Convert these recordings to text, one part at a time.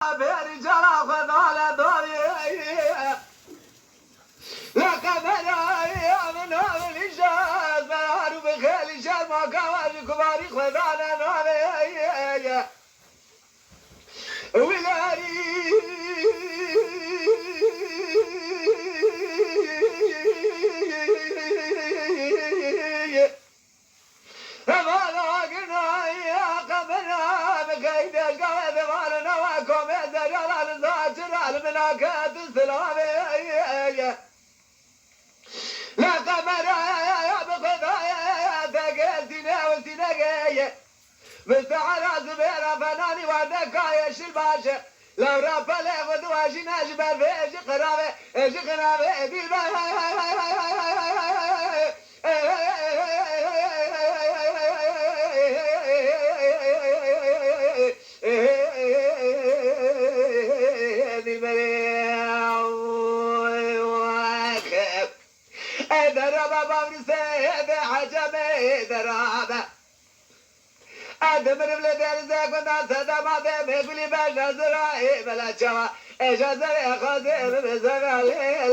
بری جلا خدا لداری لقد برای من آولی شد برارو به خیلی شد ما کواش کباری خدا نناره ویلاری المناكات السلامية لا قمرايا بخذايا تقلتنا والسنقية مستعرى زبيرة فناني ودكايا شلباشة لو رابا لي ودواشي ناشبه في شقرابي شقرابي أدمر بلدان زاكو ناس هذا ما دام يقولي باش نزرعي بلا جوا إيش أزرع خازن بزغالي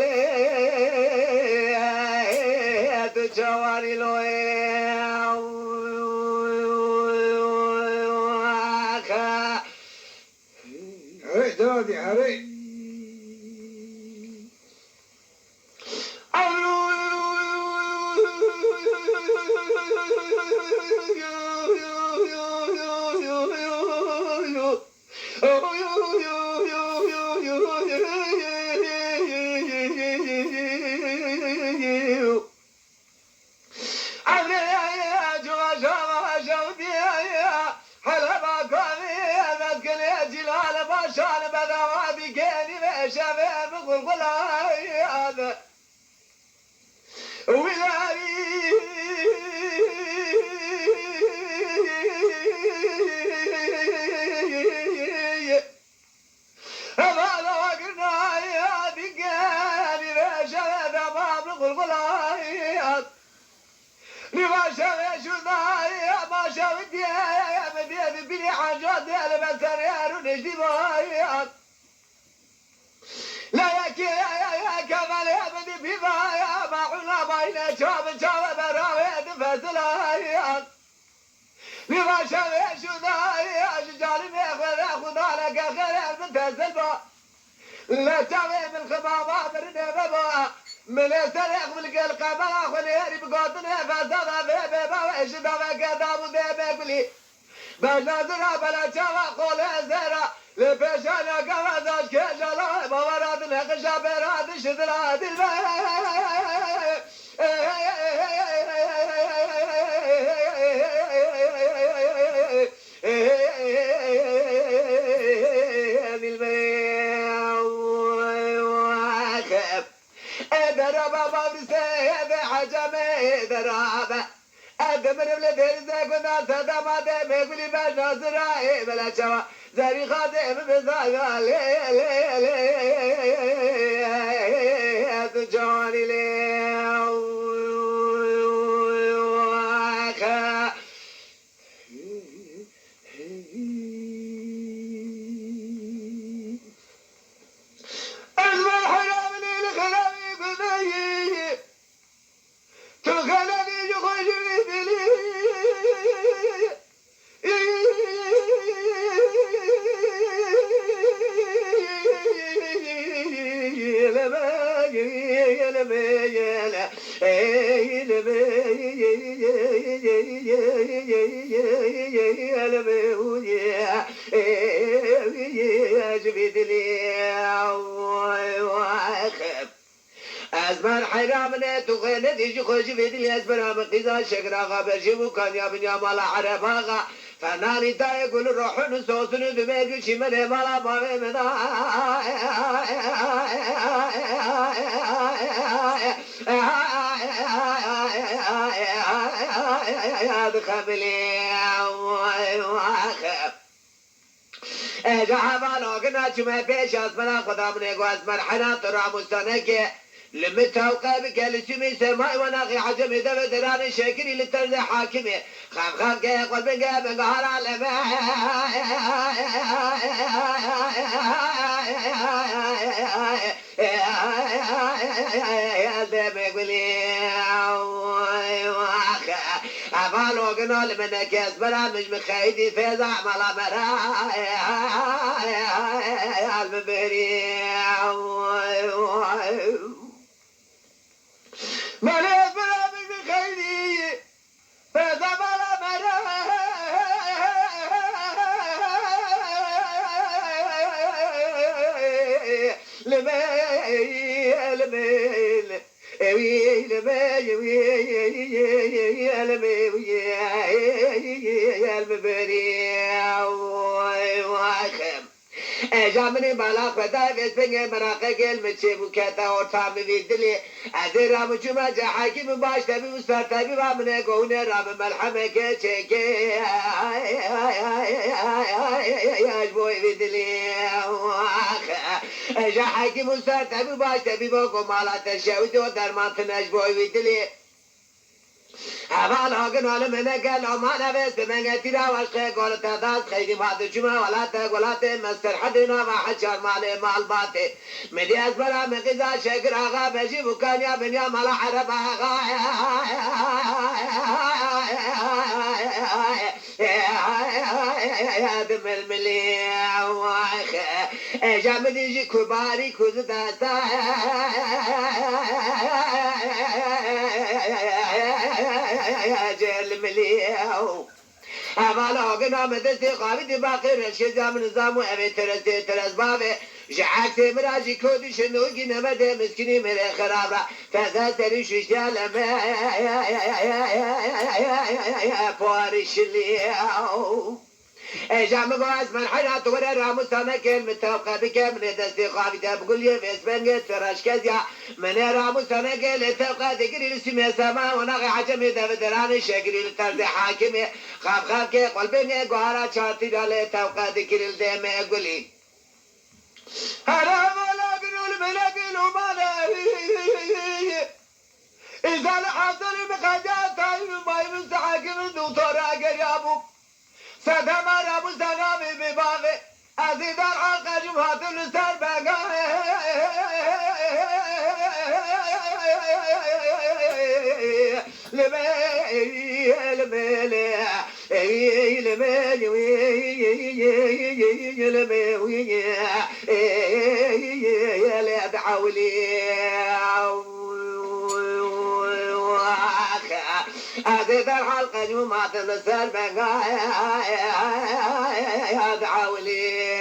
تجواري لوي هري دودي هري شباب غلغلان ولاي هذا وقرنا يا دقاني شباب غلغلان لما شاف شذاي ما شاف ديا بدي بني حاجات المسار يا نجدي بايات لا يا كمال يا بدي بيبايا ما عنا باينا شاب براوي دفزلايات لما شاف شذاي شجالي خذا لك خير بتزلبا لا تاوي بالخبابة برنا بابا من السرق بالقلق ما خليري بقاطنا فزادا بيبا وإيش دابا كدابو بيبا كلي بنازرا بلا جوا قول زرا لبشانا كوازاش كجلا بوراد نقشا براد شدرا دلبا درابا بابرسه حجمه درابا أدمر بلدان زاكو ناس هذا ما دام يقولي باش نزرعي بلا جوا زاري خادم بزاقا لي تجاني لي أزمر حرامنا تغنى تيجي خوش بدلي أزمر هم قيزا شكرا غابر شبو كان يا بنيا مالا عرباغا فناني تا يقول روحون صوصن دماغ شمال مالا بابي منا دخبلي جهبالو قنا چمه پیش از منا خدا منه گو از مرحنا ترا مستانه که لمتوقع بكالسيمي سماء وناقي عجم دب دران شاكري للترد حاكمي خاف خاف كي يقول بنقى من قهر على ما يا دم يقولي أفعل وقنال منك يسبرا مش مخيدي فيزع ملا مرا يا المبري ملا يسبرا مش مخيدي فيزع ملا مرا لميل جامني بالا خدا بسنگ مراقه گل مچه بوکتا و تام ویدلی از رام چما جا حکیم باش تبی مسترتبی و من گونه رام ملحمه که چکه اج بوی ویدلی جا حکیم مسترتبی باش تبی با گمالات شوید و درمان تنج بوی ویدلی اول هاگن حال منه گل آمانه بس به منگه تیرا وشقه گل تداز خیلی مادر جمعه ولات مستر حدینا و حجار مال باته مدی از برا مقیزا شکر آقا بجی بکانیا بنیا مالا عرب آقا دم الملی جامدی جی کباری کز دستا جل مليو أمال أوجنا مدرسة قابل باقي رشيد من نظام وأبي ترس بابه جعك مراجي كودي شنو جينا مدى مسكيني من خرابة فذا تريش رجال ما فارش ليو جامع قاس من حياة ورا راموس أنا كلمة توقع بكمل دستي قابل تقول لي في اسبانيا تراش كذا من راموس أنا قل توقع تقري لسمي سما وناقي عجم ده بدران شكري لترد حاكمي خاف كي قلبي قارا شاطي دال توقع تقري الدم يقولي حرام ولا قنول ملقي ومالا إذا الحضر مخجات ما يمستحكم الدكتور أجر يا أبو سدم رابو سلامي ببابي أزيد الحلقة جمهات الستار بقاي أزيد الحلقة جمعة السر بقايا يا دعولي